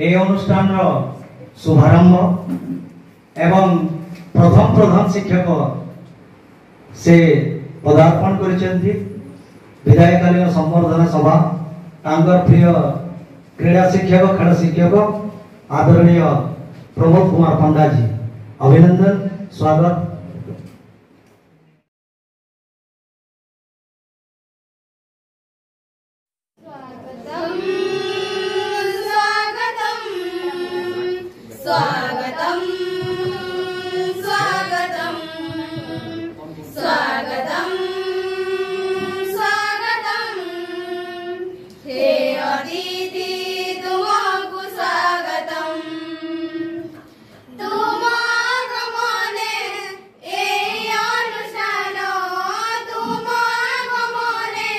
এই অনুষ্ঠানର शुभारंभ एवं प्रथम प्रधान शिक्षक से पदार्पण करिसेंती विदायकालीन संबर्धना सभा तांकर प्रिय क्रीड़ा शिक्षक खेल शिक्षक आदरणीय प्रमोद कुमार पंडा जी अभिनंदन स्वागत। स्वागतम स्वागतम स्वागतम स्वागतम हे अतिथि तुमको स्वागतम तुम आगमने ए अनुष्ठान तुम आगमने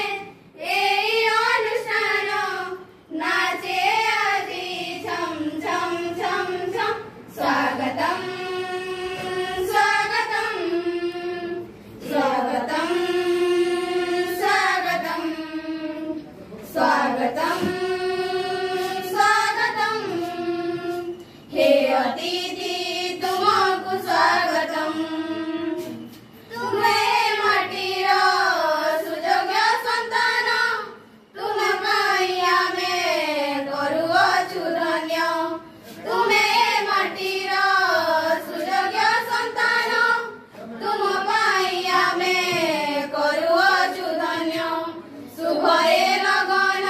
ए अनुष्ठान नाचे आदि झम झम झम झम स्वागतम स्वागतम स्वागतम स्वागतम स्वागतम स्वागतम हे अतिथि तुमको स्वागतम तुम्हें माटीर सुयोग्य संतान तुम पाइया में करुअछु धन्य तुम्हें माटीर सुयोग्य संतान तुम पाइया में करुअछु धन्य शुभरे लगन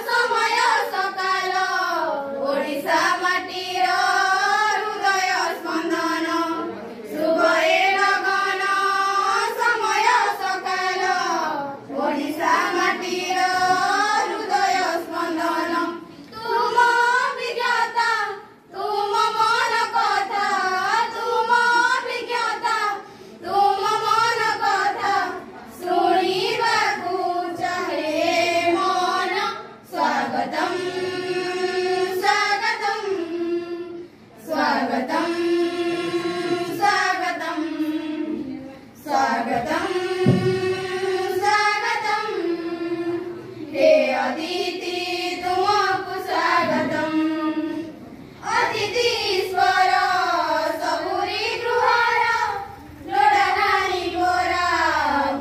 समय सकाल ओडिशा माटीर हृदय स्पंदन शुभरे लगन समय सकाल ओडिशा माटीर हृदय स्पंदन तुम विज्ञता तुम मन कथा तुम विज्ञता तुम मन कथा शुणिबाकु चाहे मन स्वागतम स्वागतम स्वागतम स्वागतम स्वागतम स्वागतम हे अतिथि तुमको स्वागतम अतिथि ईश्वर सबुरी गृहार लोड़ा नानी गोरा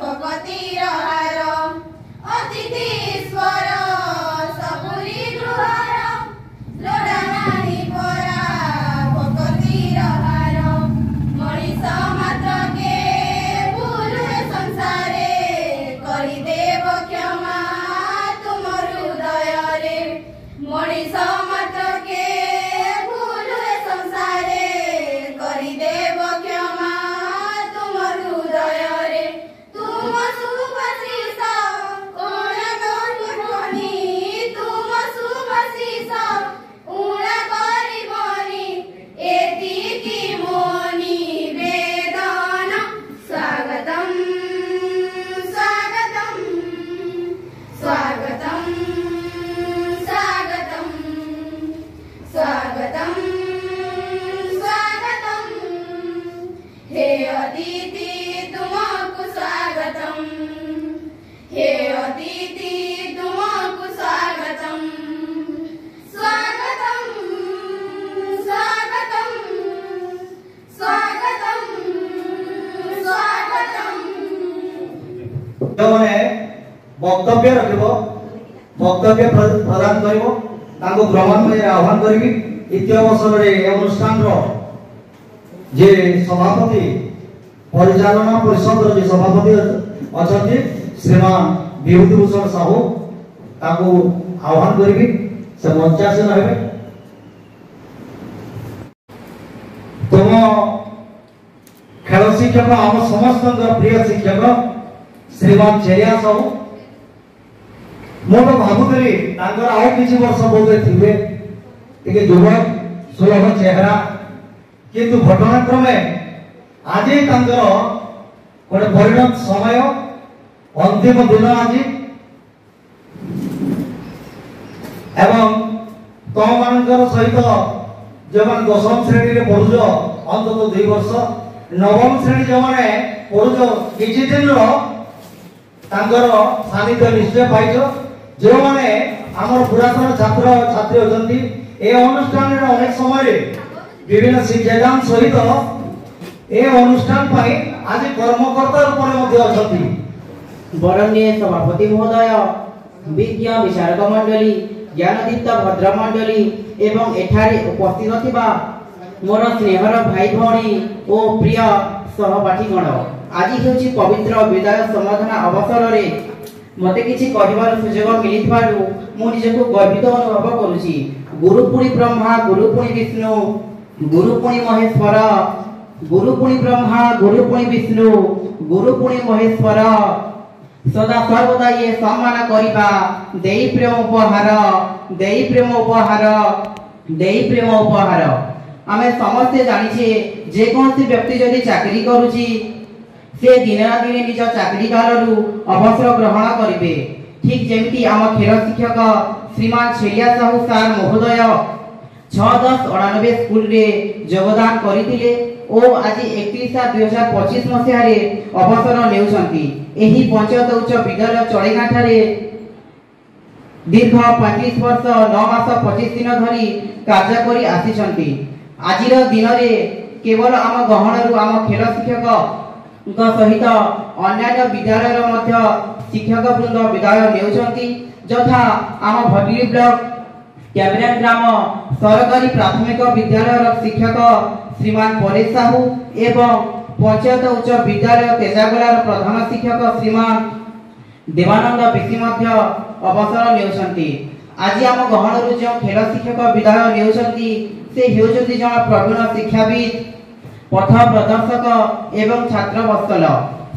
भगवती हार अतिथि ईश्वर सबुरी गृहार लोड़ा नानी गोरा भगवती हार मनीष मात्र के भूल संसारे करिदेव क्षमा तुमर हृदय रे मनीष मात्र के भूल संसारे करिदेव क्षमा तुमर हृदय रे तुम सुभाषिष कोण गरिबनी तुम सुभाषिष उणा गरिबनी एतिकी मोनि वेदन स्वागतम स्वागतम स्वागतम स्वागतम स्वागतम स्वागतम हे अतिथि तुमको स्वागतम हे अतिथि तुमको स्वागतम स्वागतम स्वागतम स्वागतम स्वागतम जोने वक्तव्य रखिबो वक्तव्य प्रदान करिबो ताको भ्रमण में आह्वान करिबी इति अवसर रे अनुष्ठान रो जे सभापति परिचालना परिषद रो जे सभापति अछथि श्रीमान विभूतिभूषण साहू ताको आह्वान करिबी से मंचासन हेबे तुम खेल शिक्षक आम समस्त प्रिय शिक्षक श्रीमान चेरिया साहू मोर भाबुतली तांकर आउ किछि वर्ष बोधे थिबे टिके युवक सुलभ चेहरा किंतु घटनाक्रमे आज तांकर गोटे परिणत समय अंतिम दिन आज एवं तुम मानकर सहित जो मान 10वीं श्रेणी रे पढुछ अंतत 2 वर्ष 9वीं श्रेणी जो माने पढुछ किछि दिन रो तांकर सानिध्य निश्चय पाइछ जो माने आमर पुरातन छात्र छात्री होती ए अनुष्ठान अनेक समय विभिन्न शिक्षादान सहित ए अनुष्ठान आज कर्मकर्ता रूप में बरण्य सभापति महोदय, विज्ञ विशारद मंडली, ज्ञानदीप्त भद्र मंडली एवं एठारे उपस्थित थिबा मोर स्नेहर भाई भौणी और प्रिय सहपाठीगण, आज हेउची पवित्र विदाय संबोधना अवसर रे मते किछि कहबार सुयोग मिलिथबारु मु निजको गर्वित अनुभव करूची। गुरुपुणी ब्रह्मा गुरुपुणी विष्णु गुरुपुणी महेश्वर, गुरुपुणी ब्रह्मा गुरुपुणी विष्णु गुरुपुणी महेश्वर, सदा सर्वदा ये सम्मान करिबा, देई प्रेम उपहार, देई प्रेम उपहार, देई प्रेम उपहार। आमे समस्ते जानिछे जे कोनसी व्यक्ति जदि चाकरी करूची से दिन ना दिन निज चाकरी कालरू अवसर ग्रहण करिवे। ठीक जेमिति आम खेल शिक्षक श्रीमान छेलिया साहू सार महोदय 6-10-98 स्कूल रे योगदान करिथिले ओ आज 31/7/2025 मसिया रे अवसर नेउछंती। एही पंचायत उच्च विद्यालय चळेगा ठारे दीर्घ 35 वर्ष 9 मास 25 दिन धरी कार्य करी आसीछंती। आजिर दिन रे केवल आम गहणरू आम खेल शिक्षक सहित अन्य विद्यालय मध्य शिक्षक वृंद विदाय नेउछंती। जथा आम भटली ब्लॉक कैबिनेट ग्राम सरकारी प्राथमिक विद्यालय शिक्षक श्रीमान परेश साहू एवं पंचायत उच्च विद्यालय तेजागोलार प्रधान शिक्षक श्रीमान देवानंद बिसी मध्य अवसर नेउछंती। आज आम गहणरू जो खेल शिक्षक विदाय नेउछंती से हेउछंती जण प्रवीण शिक्षाविद, पथ प्रदर्शक एवं छात्र वत्सल।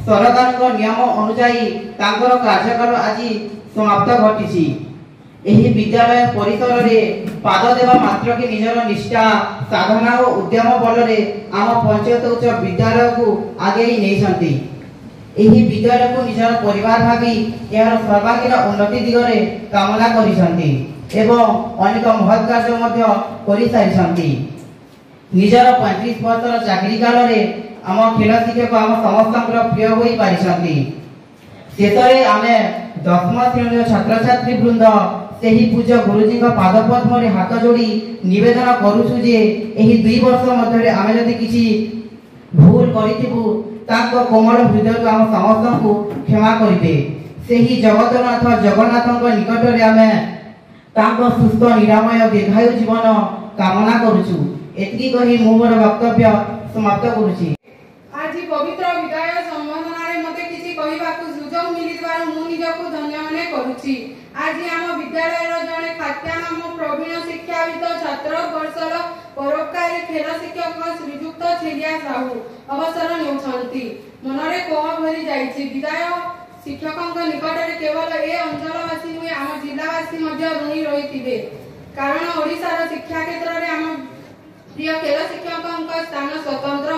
सरकार नियम अनुसार तांकर कार्यकाल आज समाप्त घटिछि। एही विद्यालय परिसर रे पाद देवा मात्र के निजर निष्ठा साधना और उद्यम बल रे आम पंचायत उच्च विद्यालय को आगे नेइछंती। एही विद्यालय को निजर परिवार भावी यार सर्वांगीन उन्नति दिगरे कामना करिसंती एवं अनेक महत् कार्य मध्य करि सारिसंती। निजर 35 वर्षर चाकरी काल रे आम खेल शिक्षक आम समस्तंकर प्रिय होई पारिसंती। शेषरे आमे 10मा श्रेणी छात्र छात्री वृंद सेही पूज्य गुरुजी पाद पद्म रे हाथ जोड़ी निवेदन करूछु जे एही 2 वर्ष मध्य आमे जदि किछि भूल करिथिबु ताको कोमल हृदय आम समस्त को क्षमा करिबे। सेही जगतनाथ जगन्नाथक निकट रे आमे ताको सुस्थ निरामय दीर्घायु जीवन कामना करूछु। एतकी कही मु मोर वक्तव्य समाप्त करूछि। आज पवित्र विदाय संबोधन रे मते किछि कहिबाकू सुयोग मिलिबार मु निजको धन्य मने करूछि। आज आम विद्यालय रो जने ख्यातनाम प्रवीण शिक्षाविद छात्र वर्षर परोपकारी खेल शिक्षक श्रीयुक्त छेलिया साहू अवसर नेउछंती। मनरे कोह भरी जाईछि। विदाय शिक्षकक निकट रे केवल ए अंचलवासी नुहे आम जिल्लावासी मध्य ऋणी रहिथिबे। कारण ओडिसा रो शिक्षा क्षेत्र रे आम प्रिय खेल शिक्षकक स्थान स्वतंत्र,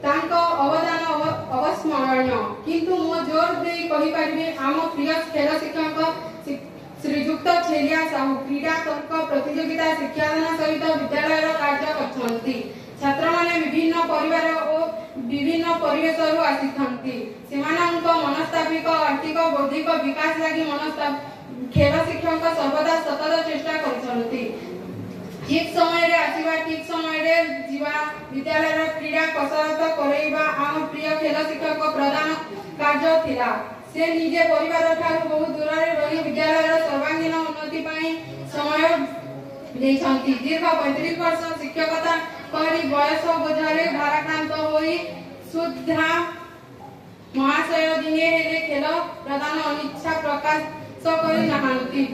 तांको अवदान अवस्मरणीय। किंतु मो जोर दे कहि परिबे आम प्रिय खेल शिक्षक श्रीयुक्त छेलिया साहू क्रीडा तर्क प्रतियोगिता शिक्षादान सहित विद्यालय कार्य करछंती। छात्र माने विभिन्न परिवार और विभिन्न परिवेश रु आसीथंती। सेमानंक मनस्तात्विक आर्थिक बौद्धिक विकास लागि खेल शिक्षक सर्वदा सतत चेष्टा करछंती। ठीक समय रे आसीबा, ठीक समय रे जीवा, विद्यालय रो क्रीडा कसरत करैबा आम प्रिय खेल शिक्षक प्रदान कार्य थिला। से निजे परिवार ठारू बहुत दूर रे रही विद्यालय रो सर्वांगीन उन्नति पई समय देछंती। दीर्घ 35 वर्ष शिक्षकता करी बयस बोझरे भाराक्रांत होई सुधा महाशय दिने हेले खेल प्रदान अनिच्छा प्रकाश करि नाहंती।